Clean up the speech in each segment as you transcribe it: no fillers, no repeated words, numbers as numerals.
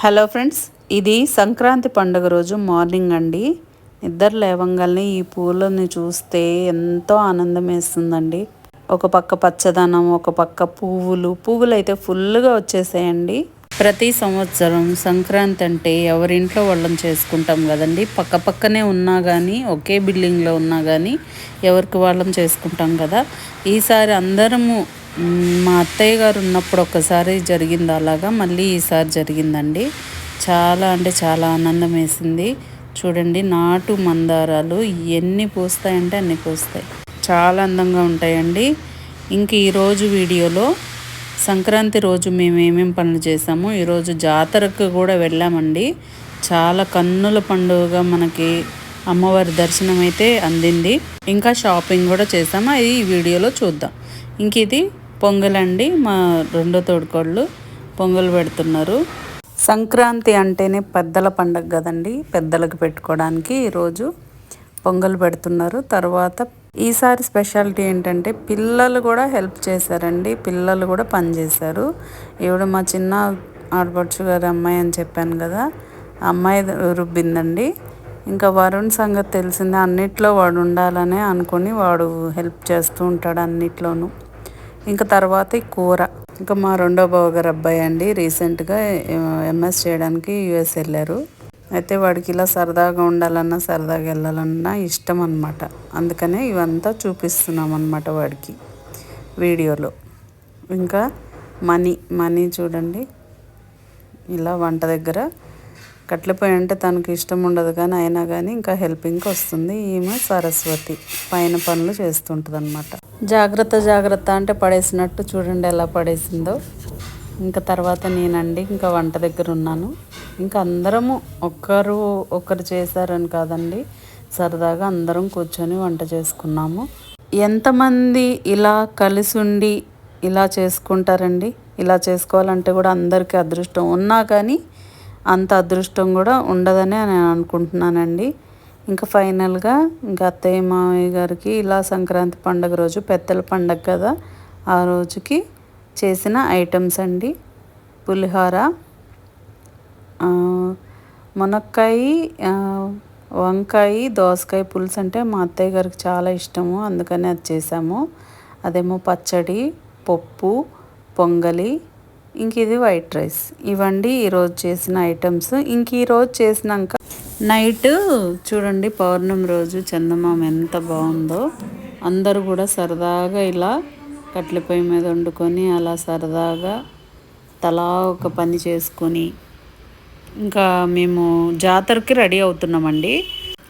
Hello friends, ఇది సంక్రాంతి పండుగ రోజు మార్నింగ్ అండి. నిద్ర లేవంగానే ఈ పూలని చూస్తే ఎంతో ఆనందం వేస్తుందండి. ఒక పక్క పచ్చదనం, ఒక పక్క పువ్వులు అయితే ఫుల్గా వచ్చేసాయండి. ప్రతి సంవత్సరం సంక్రాంతి అంటే ఎవరింట్లో వాళ్ళని చేసుకుంటాం కదండి. పక్క పక్కనే ఉన్నా కానీ, ఒకే బిల్డింగ్లో ఉన్నా కానీ ఎవరికి వాళ్ళం చేసుకుంటాం కదా. ఈసారి అందరము మా అత్తయ్య గారు ఉన్నప్పుడు ఒకసారి జరిగింది అలాగా, మళ్ళీ ఈసారి జరిగిందండి. చాలా అంటే చాలా ఆనందం వేసింది. చూడండి, నాటు మందారాలు ఎన్ని పూస్తాయంటే అన్ని పూస్తాయి. చాలా అందంగా ఉంటాయండి. ఇంక ఈరోజు వీడియోలో సంక్రాంతి రోజు మేము ఏమేమి పనులు చేసాము, ఈరోజు జాతరకు కూడా వెళ్ళామండి. చాలా కన్నుల పండుగగా మనకి అమ్మవారి దర్శనం అయితే అందింది. ఇంకా షాపింగ్ కూడా చేసాము, అది ఈ వీడియోలో చూద్దాం. ఇంక ఇది పొంగలండి. మా రెండో తోడుకోళ్ళు పొంగల్ పెడుతున్నారు. సంక్రాంతి అంటేనే పెద్దల పండగ కదండి. పెద్దలకు పెట్టుకోవడానికి ఈరోజు పొంగల్ పెడుతున్నారు. తర్వాత ఈసారి స్పెషాలిటీ ఏంటంటే పిల్లలు కూడా హెల్ప్ చేశారండి. పిల్లలు కూడా పనిచేశారు. ఈవిడ మా చిన్న ఆడపడుచు గారి అమ్మాయి అని చెప్పాను కదా, ఆ అమ్మాయి రుబ్బిందండి. ఇంకా వరుణ్ సంగతి తెలిసిందే, అన్నిట్లో వాడు ఉండాలనే అనుకుని వాడు హెల్ప్ చేస్తూ ఉంటాడు అన్నిట్లోనూ. ఇంకా తర్వాత ఈ కూర, ఇంకా మా రెండో బావగారు అబ్బాయి అండి, రీసెంట్గా ఎంఎస్ చేయడానికి యుఎస్ వెళ్ళారు. అయితే వాడికి ఇలా సరదాగా ఉండాలన్నా, సరదాగా వెళ్ళాలన్నా ఇష్టం అనమాట. అందుకనే ఇవంతా చూపిస్తున్నాం అనమాట వాడికి వీడియోలో. ఇంకా మనీ చూడండి, ఇలా వంట దగ్గర కట్లిపోయి అంటే తనకు ఇష్టం ఉండదు, కానీ అయినా కానీ ఇంకా హెల్పింగ్కి వస్తుంది. ఈమె సరస్వతి పైన పనులు చేస్తుంటుంది అనమాట. జాగ్రత్త అంటే పడేసినట్టు చూడండి ఎలా పడేసిందో. ఇంకా తర్వాత నేనండి ఇంకా వంట దగ్గర ఉన్నాను. ఇంకా అందరము ఒకరు చేశారని కాదండి, సరదాగా అందరం కూర్చొని వంట చేసుకున్నాము. ఎంతమంది ఇలా కలిసి ఉండి ఇలా చేసుకుంటారండి. ఇలా చేసుకోవాలంటే కూడా అందరికీ అదృష్టం ఉన్నా కానీ అంత అదృష్టం కూడా ఉండదని నేను అనుకుంటున్నానండి. ఇంకా ఫైనల్గా ఇంకా అత్తయ్య మామయ్య గారికి ఇలా సంక్రాంతి పండుగ రోజు పెద్దల పండగ కదా, ఆ రోజుకి చేసిన ఐటమ్స్ అండి. పులిహోర, మునక్కాయ, వంకాయ, దోసకాయ పులుసు అంటే మా అత్తయ్య గారికి చాలా ఇష్టము, అందుకని అది చేసాము. అదేమో పచ్చడి, పప్పు, పొంగలి, ఇంక ఇది వైట్ రైస్. ఇవండి ఈరోజు చేసిన ఐటమ్స్. ఇంక ఈరోజు చేసినాక నైట్ చూడండి, పౌర్ణమి రోజు చందమామ ఎంత బాగుందో. అందరూ కూడా సరదాగా ఇలా కట్టెల పొయ్యి మీద వండుకొని అలా సరదాగా తలా ఒక పని చేసుకొని ఇంకా మేము జాతరకి రెడీ అవుతున్నామండి.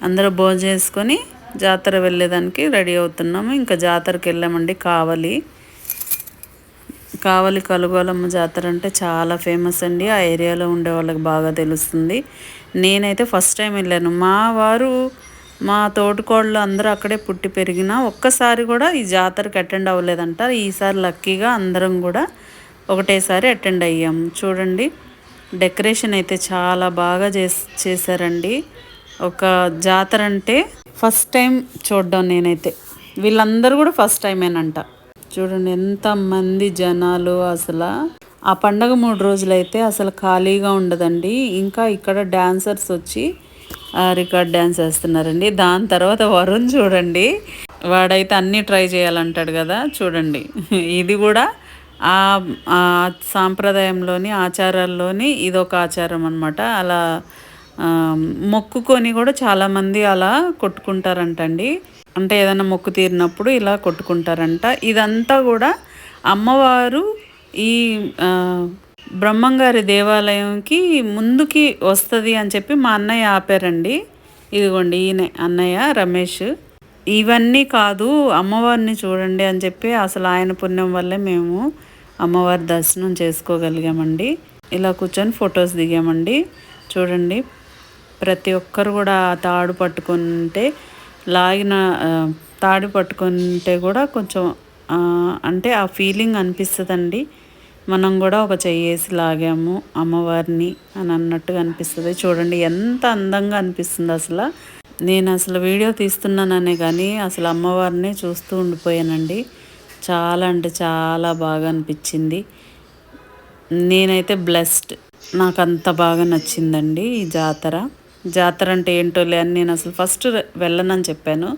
అందరూ భోజనం చేసుకొని జాతర వెళ్ళేదానికి రెడీ అవుతున్నాము. ఇంకా జాతరకి వెళ్ళామండి. కావలి కలుగోలమ్మ జాతర అంటే చాలా ఫేమస్ అండి. ఆ ఏరియాలో ఉండే వాళ్ళకి బాగా తెలుస్తుంది. నేనైతే ఫస్ట్ టైం వెళ్ళాను. మా తోటికోళ్ళు అందరూ అక్కడే పుట్టి పెరిగినా ఒక్కసారి కూడా ఈ జాతరకి అటెండ్ అవ్వలేదంట. ఈసారి లక్కీగా అందరం కూడా ఒకటేసారి అటెండ్ అయ్యాము. చూడండి, డెకరేషన్ అయితే చాలా బాగా చేశారండి. ఒక జాతర అంటే ఫస్ట్ టైం చూడడం నేనైతే. వీళ్ళందరూ కూడా ఫస్ట్ టైమేనంట. చూడండి ఎంతమంది జనాలు. అసలు ఆ పండగ 3 రోజులైతే అసలు ఖాళీగా ఉండదండి. ఇంకా ఇక్కడ డాన్సర్స్ వచ్చి రికార్డ్ డ్యాన్స్ వేస్తున్నారండి. దాని తర్వాత వరుణ్ చూడండి, వాడైతే అన్నీ ట్రై చేయాలంటాడు కదా. చూడండి, ఇది కూడా ఆ సాంప్రదాయంలోని ఆచారాల్లోని ఇదొక ఆచారం అనమాట. అలా మొక్కుకొని కూడా చాలామంది అలా కొట్టుకుంటారంటండి. అంటే ఏదైనా మొక్కు తీరినప్పుడు ఇలా కొట్టుకుంటారంట. ఇదంతా కూడా అమ్మవారు ఈ బ్రహ్మంగారి దేవాలయంకి ముందుకి వస్తుంది అని చెప్పి మా అన్నయ్య ఆపారండి. ఇదిగోండి, ఈయన అన్నయ్య రమేష్. ఇవన్నీ కాదు, అమ్మవారిని చూడండి అని చెప్పి అసలు ఆయన పుణ్యం వల్లే మేము అమ్మవారి దర్శనం చేసుకోగలిగామండి. ఇలా కూర్చొని ఫొటోస్ దిగామండి. చూడండి, ప్రతి ఒక్కరు కూడా తాడు పట్టుకుంటే తాడు పట్టుకుంటే కూడా కొంచెం అంటే ఆ ఫీలింగ్ అనిపిస్తుందండి. మనం కూడా ఒక చెయ్యేసి లాగాము అమ్మవారిని అని అన్నట్టుగా అనిపిస్తుంది. చూడండి ఎంత అందంగా అనిపిస్తుంది. నేను వీడియో తీస్తున్నాననే కానీ అసలు అమ్మవారిని చూస్తూ ఉండిపోయానండి. చాలా అంటే చాలా బాగా అనిపించింది. నేనైతే బ్లెస్డ్. నాకు అంత బాగా నచ్చిందండి ఈ జాతర. జాతర అంటే ఏంటోలే అని నేను అసలు ఫస్ట్ వెళ్ళనని చెప్పాను.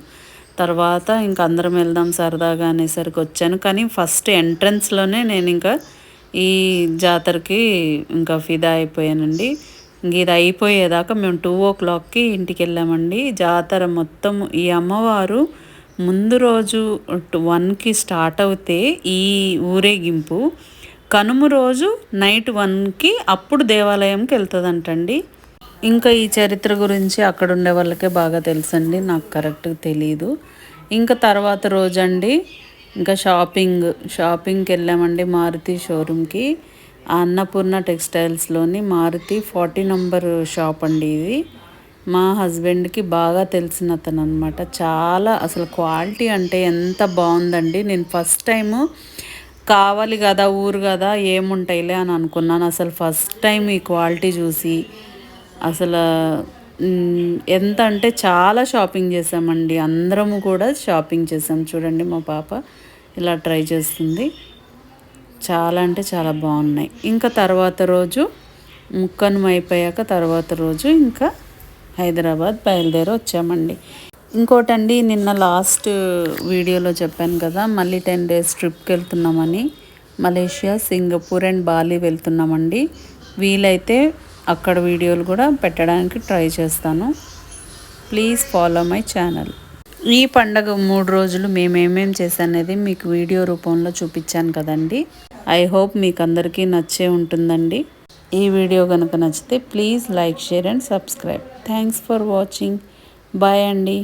తర్వాత ఇంక అందరం వెళ్దాం సరదాగా అనేసరికి వచ్చాను. కానీ ఫస్ట్ ఎంట్రన్స్‌లోనే నేను ఇంకా ఈ జాతరకి ఇంకా ఫిదా అయిపోయానండి. ఇంక ఇది అయిపోయేదాకా మేము 2:00కి ఇంటికెళ్ళామండి. జాతర మొత్తం ఈ అమ్మవారు ముందు రోజు 1కి స్టార్ట్ అవుతే ఈ ఊరేగింపు కనుమ రోజు నైట్ 1కి అప్పుడు దేవాలయంకి వెళ్తుందంటండి. ఇంకా ఈ చరిత్ర గురించి అక్కడ ఉండే వాళ్ళకే బాగా తెలుసండి, నాకు కరెక్ట్గా తెలీదు. ఇంకా తర్వాత రోజండి ఇంకా షాపింగ్కి వెళ్ళామండి మారుతి షోరూమ్కి. ఆ అన్నపూర్ణ టెక్స్టైల్స్లోని మారుతి 40 నంబర్ షాప్ అండి ఇది. మా హస్బెండ్కి బాగా తెలిసిన అతను అనమాట. చాలా అసలు క్వాలిటీ అంటే ఎంత బాగుందండి. నేను ఫస్ట్ టైము కావాలి కదా ఊరు కదా ఏముంటాయిలే అని అనుకున్నాను. అసలు ఫస్ట్ టైం ఈ క్వాలిటీ చూసి అసలు ఎంత అంటే చాలా షాపింగ్ చేసామండి. అందరము కూడా షాపింగ్ చేసాం. చూడండి మా పాప ఇలా ట్రై చేస్తుంది. చాలా అంటే చాలా బాగున్నాయి. ఇంకా తర్వాత రోజు ముక్కనుమ అయిపోయాక తర్వాత రోజు ఇంకా హైదరాబాద్ బయలుదేరి వచ్చామండి. ఇంకోటండి, నిన్న లాస్ట్ వీడియోలో చెప్పాను కదా మళ్ళీ 10 డేస్ ట్రిప్కి వెళ్తున్నామని. మలేషియా, సింగపూర్ అండ్ బాలి వెళ్తున్నామండి. వీలైతే అక్కడ వీడియోలు కూడా పెట్టడానికి ట్రై చేస్తాను. Please follow my channel. ఈ పండగ 3 రోజులు మేమేమేం చేశానేది మీకు వీడియో రూపంలో చూపించాను కదండి. ఐ హోప్ మీకు అందరికీ నచ్చే ఉంటుందండి. ఈ వీడియో కనుక నచ్చితే please like, share and subscribe. Thanks for watching. Bye అండి.